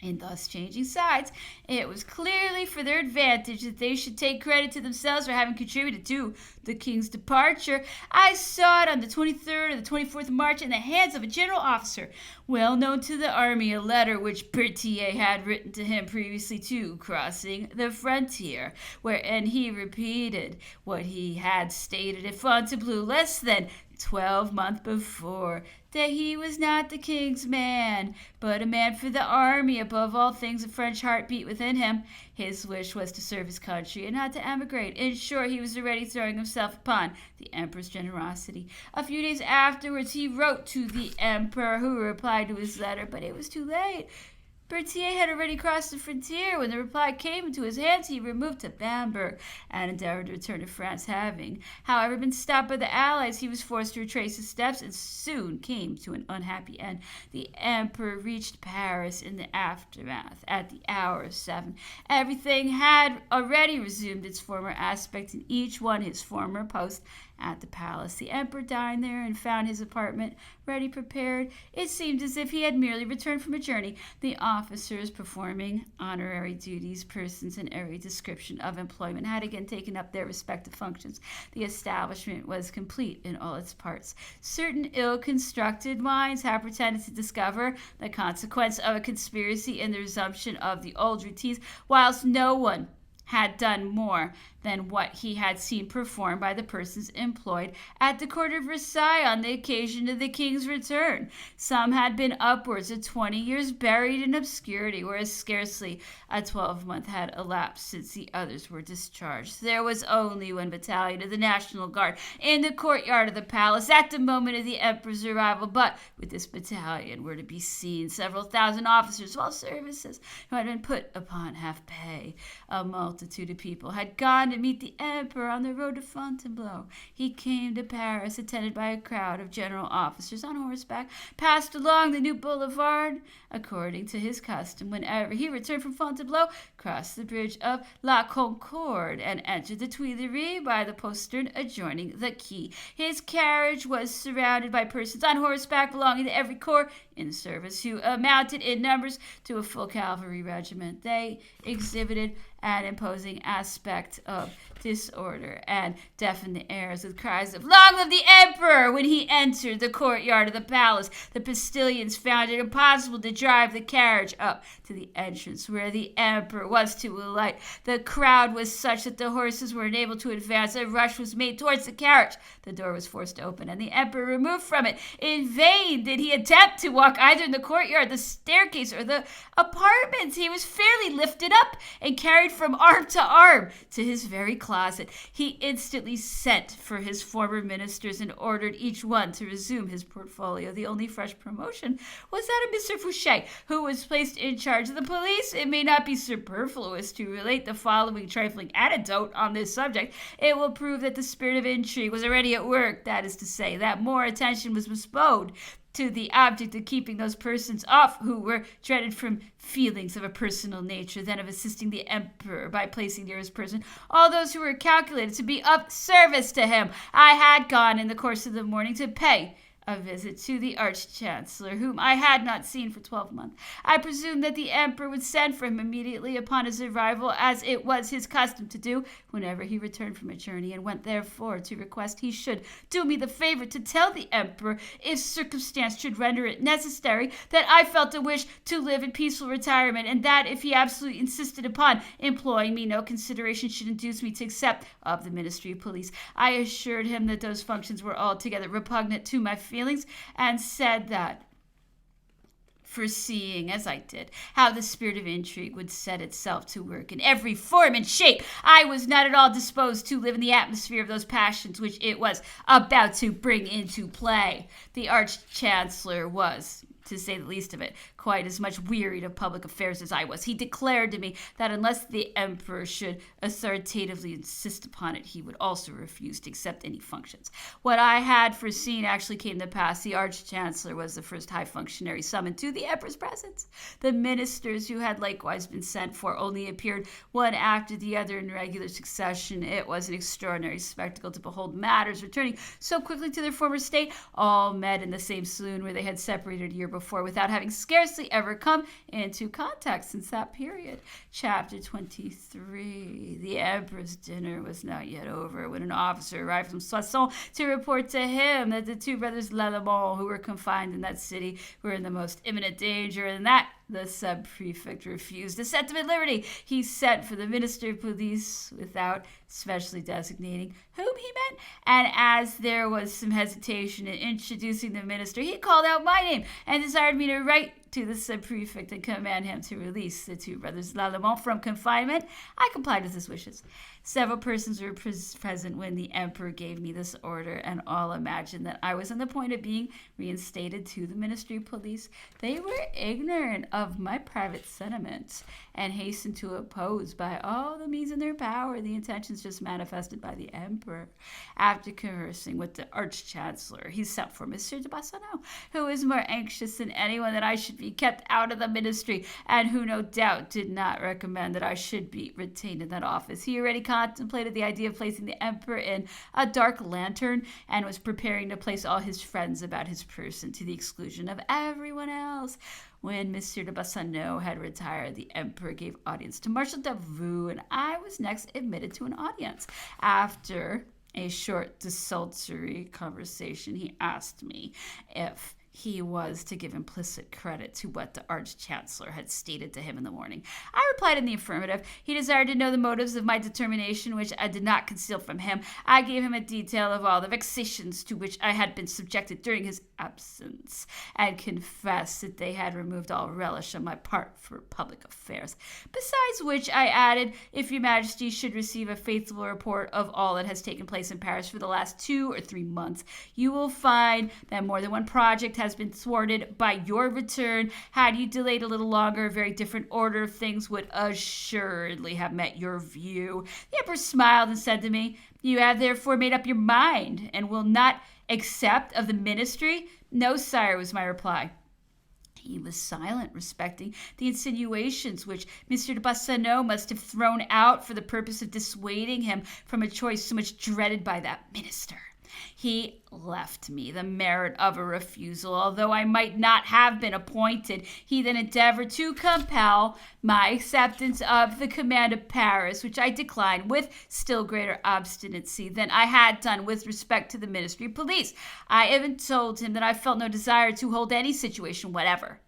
in thus changing sides, it was clearly for their advantage that they should take credit to themselves for having contributed to the king's departure. I saw it on the 23rd or the 24th of March in the hands of a general officer well known to the army, a letter which Berthier had written to him previously to crossing the frontier, wherein he repeated what he had stated at Fontainebleau less than 12 months before, that he was not the king's man, but a man for the army. Above all things, a French heart beat within him. His wish was to serve his country and not to emigrate. In short, he was already throwing himself upon the emperor's generosity. A few days afterwards, he wrote to the emperor, who replied to his letter, but it was too late. Berthier had already crossed the frontier. When the reply came into his hands, he removed to Bamberg and endeavored to return to France. Having, however, been stopped by the Allies, he was forced to retrace his steps and soon came to an unhappy end. The Emperor reached Paris in the aftermath at the hour of 7. Everything had already resumed its former aspect, and each one his former post at the palace. The Emperor dined there and found his apartment ready prepared. It seemed as if he had merely returned from a journey. The officers performing honorary duties, persons in every description of employment, had again taken up their respective functions. The establishment was complete in all its parts. Certain ill-constructed minds had pretended to discover the consequence of a conspiracy in the resumption of the old routines, whilst no one had done more than what he had seen performed by the persons employed at the court of Versailles on the occasion of the king's return. Some had been upwards of 20 years buried in obscurity, whereas scarcely a 12-month had elapsed since the others were discharged. There was only one battalion of the National Guard in the courtyard of the palace at the moment of the Emperor's arrival, but with this battalion were to be seen several thousand officers of all services who had been put upon half pay. A multitude of people had gone to meet the Emperor on the road to Fontainebleau. He came to Paris, attended by a crowd of general officers on horseback, passed along the new boulevard, according to his custom, whenever he returned from Fontainebleau, crossed the bridge of La Concorde, and entered the Tuileries by the postern adjoining the quay. His carriage was surrounded by persons on horseback belonging to every corps in service, who amounted in numbers to a full cavalry regiment. They exhibited an imposing aspect of disorder and deafened the airs with cries of "Long live the Emperor!" When he entered the courtyard of the palace, the postilions found it impossible to drive the carriage up to the entrance where the Emperor was to alight. The crowd was such that the horses were unable to advance. A rush was made towards the carriage. The door was forced open, and the Emperor removed from it. In vain did he attempt to walk either in the courtyard, the staircase, or the apartments. He was fairly lifted up and carried from arm to arm to his very closet. He instantly sent for his former ministers and ordered each one to resume his portfolio. The only fresh promotion was that of Mr. Fouché, who was placed in charge of the police. It may not be superfluous to relate the following trifling anecdote on this subject. It will prove that the spirit of intrigue was already at work, that is to say, that more attention was bestowed to the object of keeping those persons off who were dreaded from feelings of a personal nature than of assisting the Emperor by placing near his person all those who were calculated to be of service to him. I had gone in the course of the morning to pay a visit to the Arch-Chancellor, whom I had not seen for 12 months. I presumed that the Emperor would send for him immediately upon his arrival, as it was his custom to do whenever he returned from a journey, and went therefore to request he should do me the favor to tell the Emperor, if circumstance should render it necessary, that I felt a wish to live in peaceful retirement, and that if he absolutely insisted upon employing me, no consideration should induce me to accept of the Ministry of Police. I assured him that those functions were altogether repugnant to my feelings, and said that, foreseeing, as I did, how the spirit of intrigue would set itself to work in every form and shape, I was not at all disposed to live in the atmosphere of those passions which it was about to bring into play. The Arch-Chancellor was, to say the least of it, quite as much wearied of public affairs as I was. He declared to me that unless the Emperor should authoritatively insist upon it, he would also refuse to accept any functions. What I had foreseen actually came to pass. The Arch-Chancellor was the first high functionary summoned to the Emperor's presence. The ministers, who had likewise been sent for, only appeared one after the other in regular succession. It was an extraordinary spectacle to behold matters returning so quickly to their former state. All met in the same saloon where they had separated a year before, without having scarcely ever come into contact since that period. Chapter 23. The Emperor's dinner was not yet over when an officer arrived from Soissons to report to him that the two brothers Lallemand, who were confined in that city, were in the most imminent danger, and that the sub-prefect refused to set them at liberty. He sent for the minister of police without specially designating whom he meant, and as there was some hesitation in introducing the minister, he called out my name and desired me to write to the sub-prefect and command him to release the two brothers Lallemand from confinement. I complied with his wishes. Several persons were present when the emperor gave me this order, and all imagined that I was on the point of being reinstated to the ministry of police. They were ignorant of my private sentiments and hastened to oppose by all the means in their power the intentions just manifested by the emperor. After conversing with the arch-chancellor, he sent for Monsieur de Bassano, who was more anxious than anyone that I should be kept out of the ministry, and who no doubt did not recommend that I should be retained in that office. He already contemplated the idea of placing the emperor in a dark lantern, and was preparing to place all his friends about his person to the exclusion of everyone else. When Monsieur de Bassano had retired, the emperor gave audience to Marshal Davout, and I was next admitted to an audience. After a short desultory conversation, he asked me if he was to give implicit credit to what the arch-chancellor had stated to him in the morning. I replied in the affirmative. He desired to know the motives of my determination, which I did not conceal from him. I gave him a detail of all the vexations to which I had been subjected during his absence, and confessed that they had removed all relish on my part for public affairs. Besides which, I added, if your majesty should receive a faithful report of all that has taken place in Paris for the last 2 or 3 months, you will find that more than one project has been thwarted by your return. Had you delayed a little longer, a very different order of things would assuredly have met your view. The emperor smiled and said to me, you have therefore made up your mind, and will not accept of the ministry? No, sire, was my reply. He was silent respecting the insinuations which Mr. de Bassano must have thrown out for the purpose of dissuading him from a choice so much dreaded by that minister. He left me the merit of a refusal, although I might not have been appointed. He then endeavored to compel my acceptance of the command of Paris, which I declined with still greater obstinacy than I had done with respect to the ministry of police. I even told him that I felt no desire to hold any situation whatever.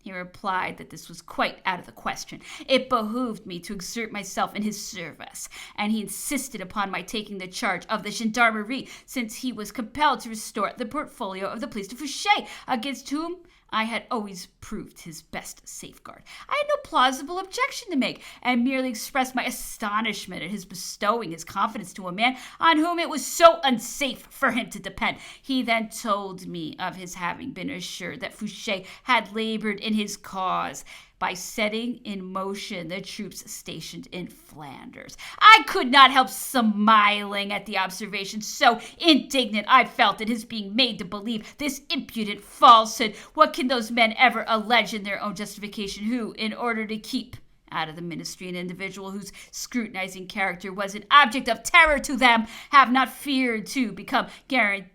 He replied that this was quite out of the question. It behooved me to exert myself in his service, and he insisted upon my taking the charge of the gendarmerie, since he was compelled to restore the portfolio of the police to Fouché, against whom I had always proved his best safeguard. I had no plausible objection to make, and merely expressed my astonishment at his bestowing his confidence to a man on whom it was so unsafe for him to depend. He then told me of his having been assured that Fouché had labored in his cause by setting in motion the troops stationed in Flanders. I could not help smiling at the observation, so indignant I felt at his being made to believe this impudent falsehood. What can those men ever allege in their own justification who, in order to keep out of the ministry an individual whose scrutinizing character was an object of terror to them, have not feared to become guarantees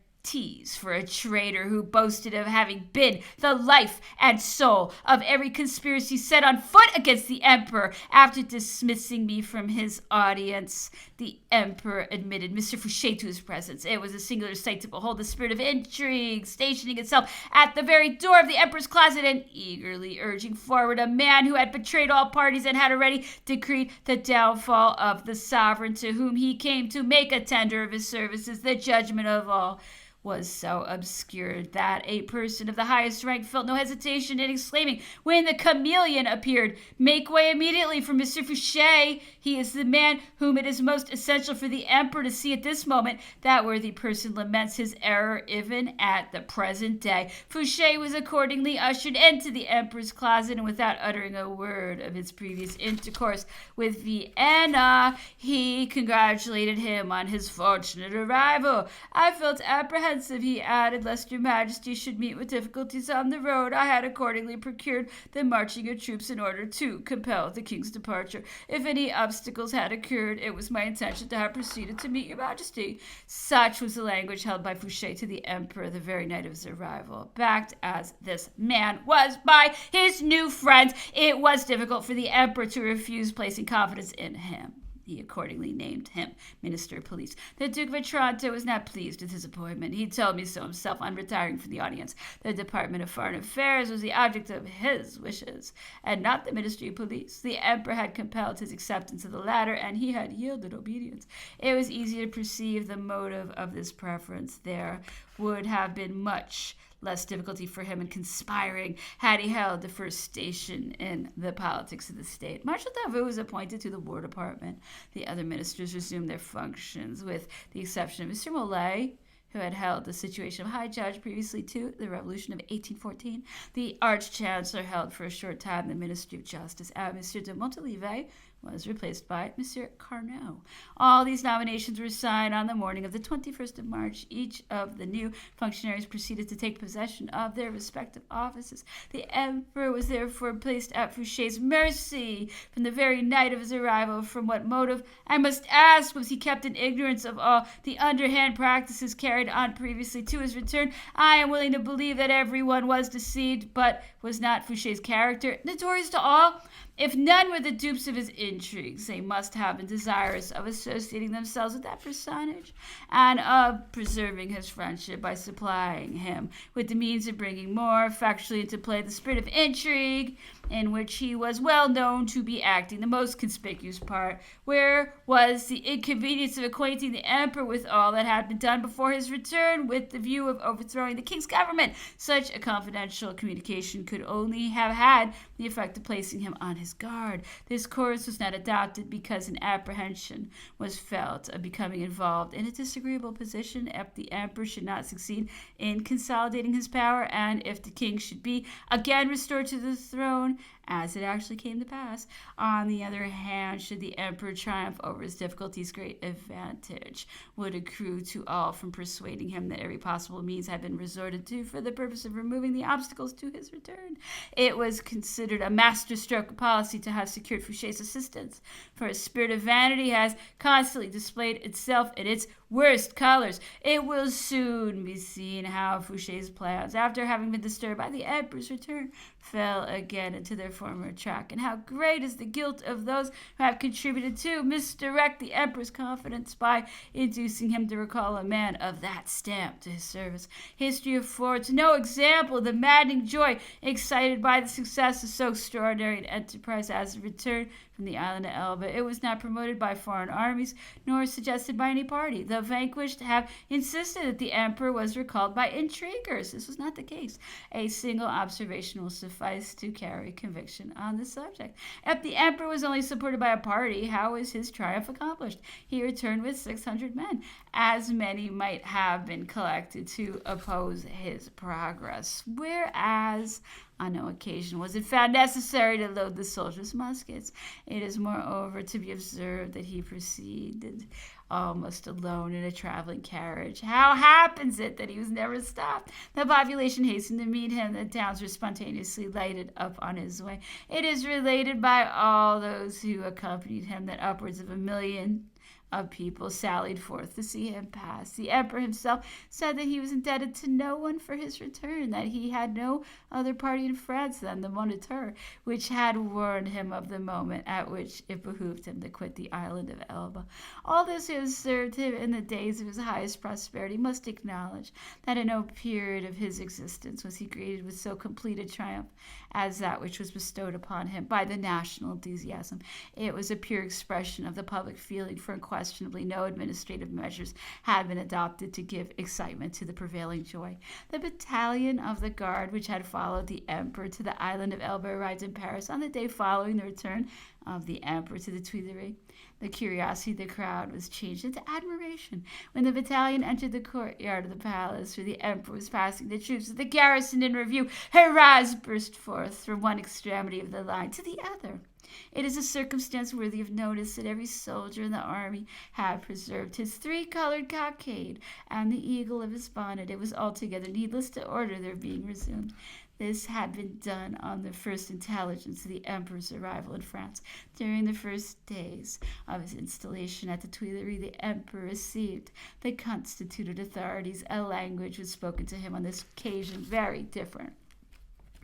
for a traitor who boasted of having been the life and soul of every conspiracy set on foot against the emperor? After dismissing me from his audience, the emperor admitted Mr. Fouché to his presence. It was a singular sight to behold the spirit of intrigue stationing itself at the very door of the emperor's closet, and eagerly urging forward a man who had betrayed all parties and had already decreed the downfall of the sovereign, to whom he came to make a tender of his services. The judgment of all was so obscured that a person of the highest rank felt no hesitation in exclaiming, when the chameleon appeared, make way immediately for Mr. Fouché. He is the man whom it is most essential for the emperor to see at this moment. That worthy person laments his error even at the present day. Fouché was accordingly ushered into the emperor's closet, and without uttering a word of his previous intercourse with Vienna, he congratulated him on his fortunate arrival. I felt apprehensive, he added, lest your majesty should meet with difficulties on the road. I had accordingly procured the marching of troops in order to compel the king's departure. If any obstacles had occurred, it was my intention to have proceeded to meet your majesty. Such was the language held by Fouché to the emperor the very night of his arrival. Backed as this man was by his new friends, it was difficult for the emperor to refuse placing confidence in him. He accordingly named him Minister of Police. The Duke of Otranto was not pleased with his appointment. He told me so himself on retiring from the audience. The Department of Foreign Affairs was the object of his wishes, and not the Ministry of Police. The Emperor had compelled his acceptance of the latter, and he had yielded obedience. It was easy to perceive the motive of this preference. There would have been much less difficulty for him in conspiring had he held the first station in the politics of the state. Marshal Davout was appointed to the War Department. The other ministers resumed their functions, with the exception of Mr. Molay, who had held the situation of High Judge previously to the Revolution of 1814. The Arch-Chancellor held for a short time the Ministry of Justice, and Monsieur de Montalivet was replaced by Monsieur Carnot. All these nominations were signed on the morning of the 21st of March. Each of the new functionaries proceeded to take possession of their respective offices. The Emperor was therefore placed at Fouché's mercy from the very night of his arrival. From what motive, I must ask, was he kept in ignorance of all the underhand practices carried on previously to his return? I am willing to believe that everyone was deceived, but was not Fouché's character notorious to all? If none were the dupes of his intrigues, they must have been desirous of associating themselves with that personage and of preserving his friendship by supplying him with the means of bringing more effectually into play the spirit of intrigue in which he was well known to be acting the most conspicuous part. Where was the inconvenience of acquainting the Emperor with all that had been done before his return with the view of overthrowing the king's government? Such a confidential communication could only have had the effect of placing him on his guard. This course was not adopted because an apprehension was felt of becoming involved in a disagreeable position if the Emperor should not succeed in consolidating his power, and if the king should be again restored to the throne, as it actually came to pass. On the other hand, should the Emperor triumph over his difficulties, great advantage would accrue to all from persuading him that every possible means had been resorted to for the purpose of removing the obstacles to his return. It was considered a masterstroke of policy to have secured Fouché's assistance, for a spirit of vanity has constantly displayed itself in its worst colors. It will soon be seen how Fouché's plans, after having been disturbed by the Emperor's return, fell again into their former track, and how great is the guilt of those who have contributed to misdirect the Emperor's confidence by inducing him to recall a man of that stamp to his service. History affords no example of the maddening joy excited by the success of so extraordinary an enterprise as the return from the island of Elba. It was not promoted by foreign armies, nor suggested by any party. The vanquished have insisted that the Emperor was recalled by intriguers. This was not the case. A single observation will suffice to carry conviction on the subject. If the Emperor was only supported by a party, how was his triumph accomplished? He returned with 600 men. As many might have been collected to oppose his progress, whereas on no occasion was it found necessary to load the soldiers' muskets. It is moreover to be observed that he proceeded almost alone in a traveling carriage. How happens it that he was never stopped? The population hastened to meet him. The towns were spontaneously lighted up on his way. It is related by all those who accompanied him that upwards of 1,000,000 of people sallied forth to see him pass. The Emperor himself said that he was indebted to no one for his return, that he had no other party in France than the Moniteur, which had warned him of the moment at which it behooved him to quit the island of Elba. All those who have served him in the days of his highest prosperity must acknowledge that in no period of his existence was he greeted with so complete a triumph as that which was bestowed upon him by the national enthusiasm. It was a pure expression of the public feeling, for unquestionably no administrative measures had been adopted to give excitement to the prevailing joy. The battalion of the guard which had followed the Emperor to the island of Elba arrived in Paris on the day following the return of the Emperor to the Tuileries. The curiosity of the crowd was changed into admiration when the battalion entered the courtyard of the palace where the Emperor was passing. The troops of the garrison in review. Hurrahs burst forth from one extremity of the line to the other. It is a circumstance worthy of notice that every soldier in the army had preserved his three-colored cockade and the eagle of his bonnet. It was altogether needless to order their being resumed. This had been done on the first intelligence of the Emperor's arrival in France. During the first days of his installation at the Tuileries, the Emperor received the constituted authorities. A language was spoken to him on this occasion very different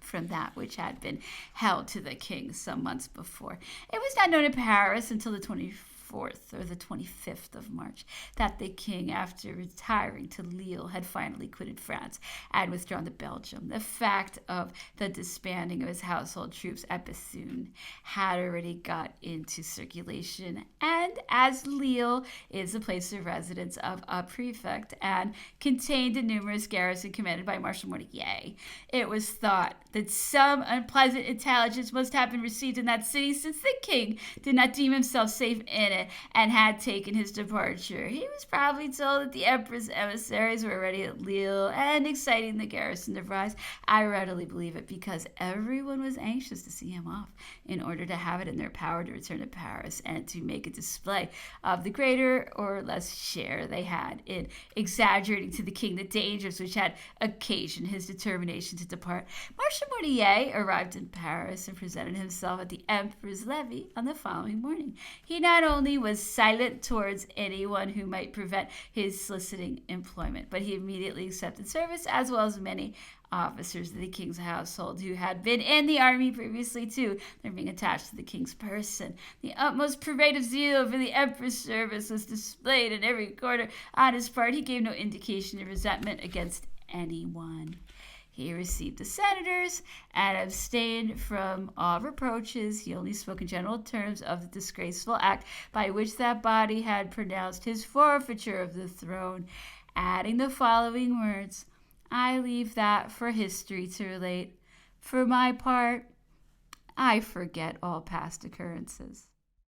from that which had been held to the king some months before. It was not known in Paris until the 24th 24th or the 25th of March that the king, after retiring to Lille, had finally quitted France and withdrawn to Belgium. The fact of the disbanding of his household troops at Bethune had already got into circulation, and as Lille is the place of residence of a prefect and contained a numerous garrison commanded by Marshal Mortier, it was thought that some unpleasant intelligence must have been received in that city, since the king did not deem himself safe in it and had taken his departure. He was probably told that the emperor's emissaries were already at Lille and exciting the garrison to rise. I readily believe it, because everyone was anxious to see him off in order to have it in their power to return to Paris and to make a display of the greater or less share they had in exaggerating to the king the dangers which had occasioned his determination to depart. Marshal Mortier arrived in Paris and presented himself at the emperor's levee on the following morning. He not only was silent towards anyone who might prevent his soliciting employment, but he immediately accepted service, as well as many officers of the king's household who had been in the army previously to their being attached to the king's person. The utmost parade of zeal for the emperor's service was displayed in every quarter. On his part, he gave no indication of resentment against anyone. He received the senators and abstained from all reproaches. He only spoke in general terms of the disgraceful act by which that body had pronounced his forfeiture of the throne, adding the following words: "I leave that for history to relate. For my part, I forget all past occurrences."